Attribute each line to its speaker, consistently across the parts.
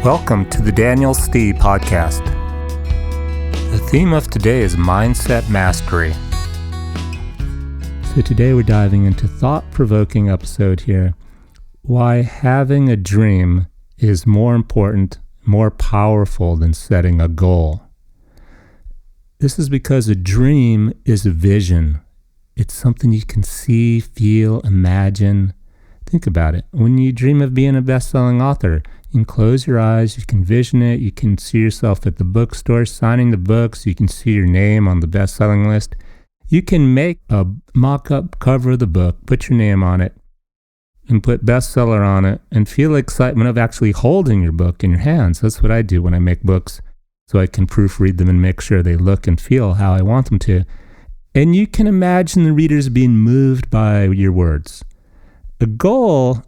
Speaker 1: Welcome to the Daniel Stee Podcast. The theme of today is Mindset Mastery. So today we're diving into thought-provoking episode here. Why having a dream is more important, more powerful than setting a goal. This is because a dream is a vision. It's something you can see, feel, imagine. Think about it. When you dream of being a best-selling author, you can close your eyes, you can vision it, you can see yourself at the bookstore signing the books, you can see your name on the best-selling list. You can make a mock-up cover of the book, put your name on it, and put bestseller on it, and feel the excitement of actually holding your book in your hands. That's what I do when I make books, so I can proofread them and make sure they look and feel how I want them to. And you can imagine the readers being moved by your words. A goal,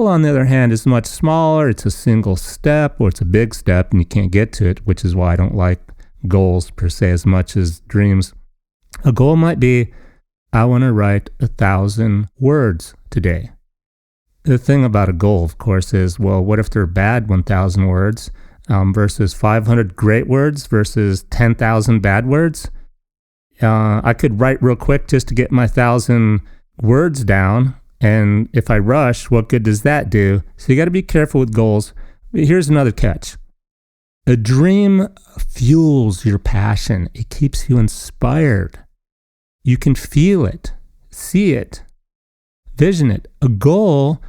Speaker 1: on the other hand, is much smaller. It's a single step, or it's a big step, and you can't get to it, which is why I don't like goals per se as much as dreams. A goal might be, I want to write 1,000 words today. The thing about a goal, of course, is, well, what if they're bad 1,000 words versus 500 great words versus 10,000 bad words? I could write real quick just to get my 1,000 words down. And if I rush, what good does that do? So you got to be careful with goals. Here's another catch. A dream fuels your passion. It keeps you inspired. You can feel it, see it, vision it. A goal,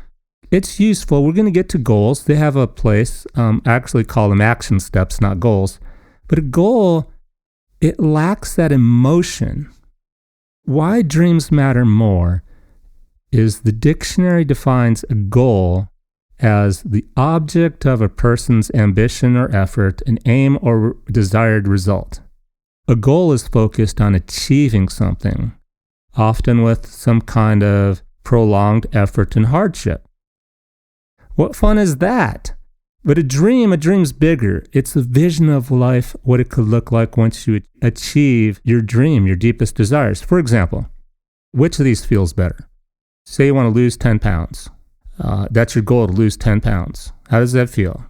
Speaker 1: it's useful. We're going to get to goals. They have a place. I actually call them action steps, not goals. But a goal, it lacks that emotion. Why dreams matter more is the dictionary defines a goal as the object of a person's ambition or effort, an aim or desired result. A goal is focused on achieving something, often with some kind of prolonged effort and hardship. What fun is that? But a dream's bigger. It's a vision of life, what it could look like once you achieve your dream, your deepest desires. For example, which of these feels better? Say you want to lose 10 pounds. That's your goal, to lose 10 pounds. How does that feel?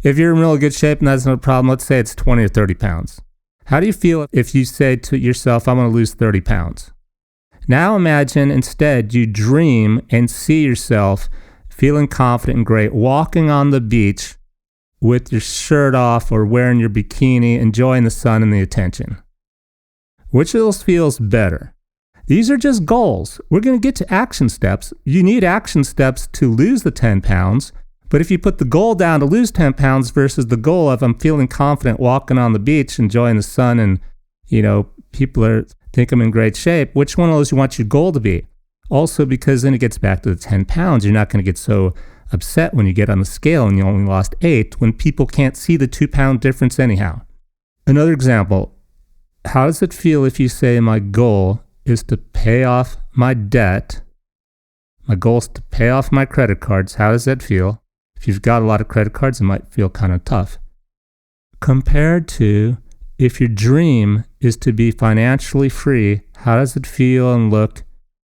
Speaker 1: If you're in really good shape and that's no problem, let's say it's 20 or 30 pounds. How do you feel if you say to yourself, I want to lose 30 pounds? Now imagine instead you dream and see yourself feeling confident and great, walking on the beach with your shirt off or wearing your bikini, enjoying the sun and the attention. Which of those feels better? These are just goals. We're going to get to action steps. You need action steps to lose the 10 pounds. But if you put the goal down to lose 10 pounds versus the goal of I'm feeling confident walking on the beach, enjoying the sun, and, people think I'm in great shape, which one of those you want your goal to be? Also, because then it gets back to the 10 pounds. You're not going to get so upset when you get on the scale and you only lost 8 when people can't see the 2-pound difference anyhow. Another example, how does it feel if you say my goal is to pay off my debt? My goal is to pay off my credit cards. How does that feel? If you've got a lot of credit cards, it might feel kind of tough. Compared to if your dream is to be financially free, how does it feel and look?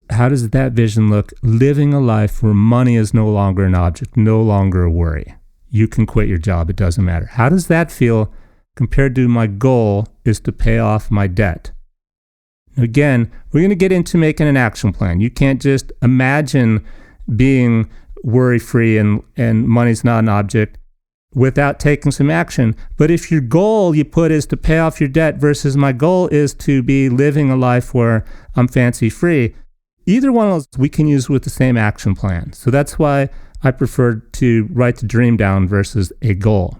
Speaker 1: How does that vision look? Living a life where money is no longer an object, no longer a worry. You can quit your job. It doesn't matter. How does that feel compared to my goal is to pay off my debt? Again, we're going to get into making an action plan. You can't just imagine being worry-free and money's not an object without taking some action. But if your goal you put is to pay off your debt versus my goal is to be living a life where I'm fancy-free, either one of those we can use with the same action plan. So that's why I prefer to write the dream down versus a goal.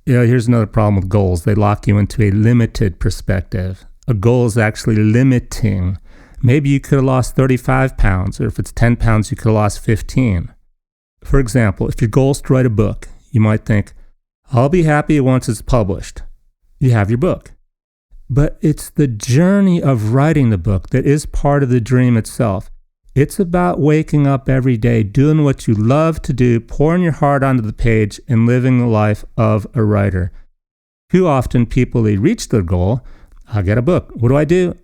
Speaker 1: Here's another problem with goals. They lock you into a limited perspective. A goal is actually limiting. Maybe you could have lost 35 pounds, or if it's 10 pounds, you could have lost 15. For example, if your goal is to write a book, you might think, I'll be happy once it's published. You have your book. But it's the journey of writing the book that is part of the dream itself. It's about waking up every day, doing what you love to do, pouring your heart onto the page, and living the life of a writer. Too often people, they reach their goal, I'll get a book. What do?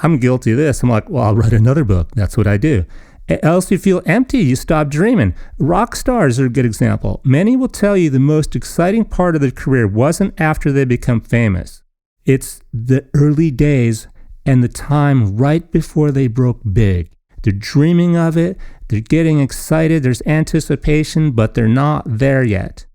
Speaker 1: I'm guilty of this. I'm like, well, I'll write another book. That's what I do. Else you feel empty, you stop dreaming. Rock stars are a good example. Many will tell you the most exciting part of their career wasn't after they become famous. It's the early days and the time right before they broke big. They're dreaming of it, they're getting excited, there's anticipation, but they're not there yet.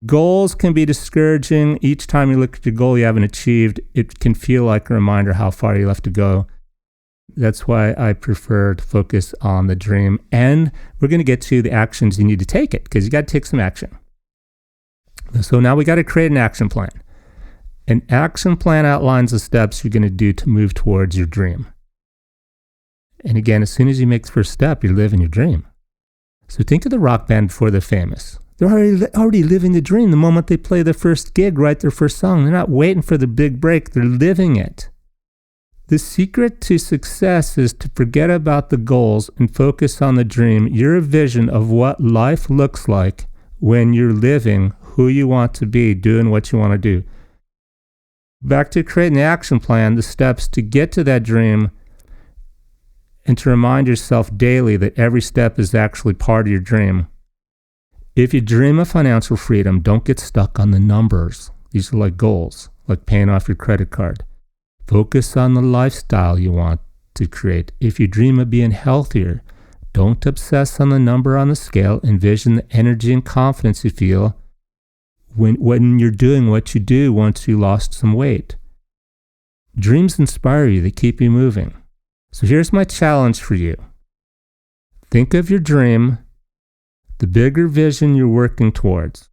Speaker 1: Goals can be discouraging. Each time you look at your goal you haven't achieved, it can feel like a reminder how far you left to go. That's why I prefer to focus on the dream. And we're going to get to the actions you need to take it, because you got to take some action. So now we got to create an action plan. An action plan outlines the steps you're going to do to move towards your dream. And again, as soon as you make the first step, you're living your dream. So think of the rock band before they're famous. They're already living the dream. The moment they play their first gig, write their first song, they're not waiting for the big break. They're living it. The secret to success is to forget about the goals and focus on the dream, your vision of what life looks like when you're living who you want to be, doing what you want to do. Back to creating the action plan, the steps to get to that dream, and to remind yourself daily that every step is actually part of your dream. If you dream of financial freedom, don't get stuck on the numbers. These are like goals, like paying off your credit card. Focus on the lifestyle you want to create. If you dream of being healthier, don't obsess on the number on the scale. Envision the energy and confidence you feel when you're doing what you do once you lost some weight. Dreams inspire you. They keep you moving. So here's my challenge for you. Think of your dream, the bigger vision you're working towards.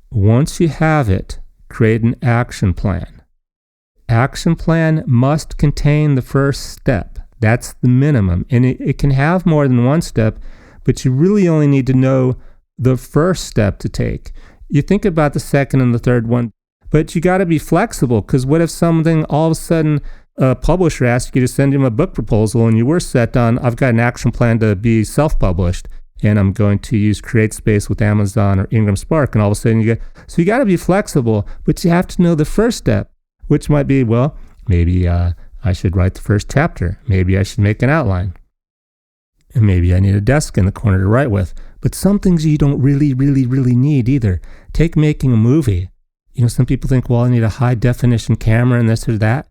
Speaker 1: Once you have it, create an action plan. Action plan must contain the first step. That's the minimum. And it can have more than one step, but you really only need to know the first step to take. You think about the second and the third one, but you got to be flexible, because what if something all of a sudden a publisher asks you to send him a book proposal and you were set on, I've got an action plan to be self-published and I'm going to use CreateSpace with Amazon or Ingram Spark, and all of a sudden you got to be flexible, but you have to know the first step, which might be, well, maybe I should write the first chapter. Maybe I should make an outline. And maybe I need a desk in the corner to write with. But some things you don't really need either. Take making a movie. Some people think, well, I need a high definition camera and this or that.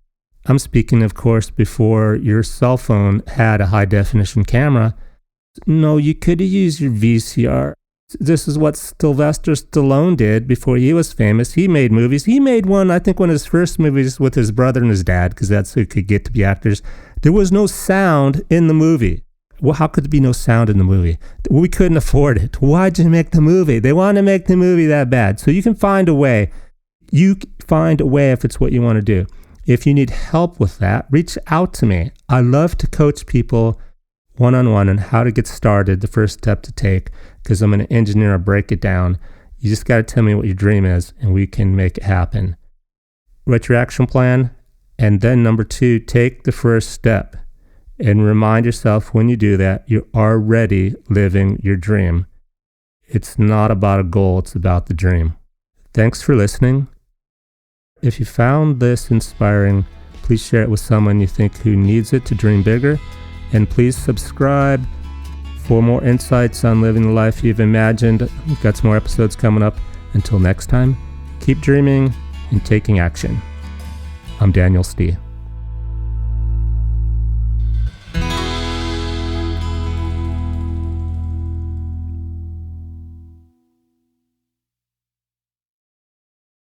Speaker 1: I'm speaking, of course, before your cell phone had a high definition camera. No, you could have used your VCR. This is what Sylvester Stallone did before he was famous. He made movies. He made one of his first movies with his brother and his dad, because that's who could get to be actors. There was no sound in the movie. Well, how could there be no sound in the movie? We couldn't afford it. Why'd you make the movie? They want to make the movie that bad. So you can find a way. You find a way if it's what you want to do. If you need help with that, reach out to me. I love to coach people one-on-one on how to get started, the first step to take, because I'm an engineer. I'll break it down. You just got to tell me what your dream is, and we can make it happen. Write your action plan, and then number 2, take the first step. And remind yourself when you do that, you're already living your dream. It's not about a goal, it's about the dream. Thanks for listening. If you found this inspiring, please share it with someone you think who needs it to dream bigger. And please subscribe for more insights on living the life you've imagined. We've got some more episodes coming up. Until next time, keep dreaming and taking action. I'm Daniel Stee.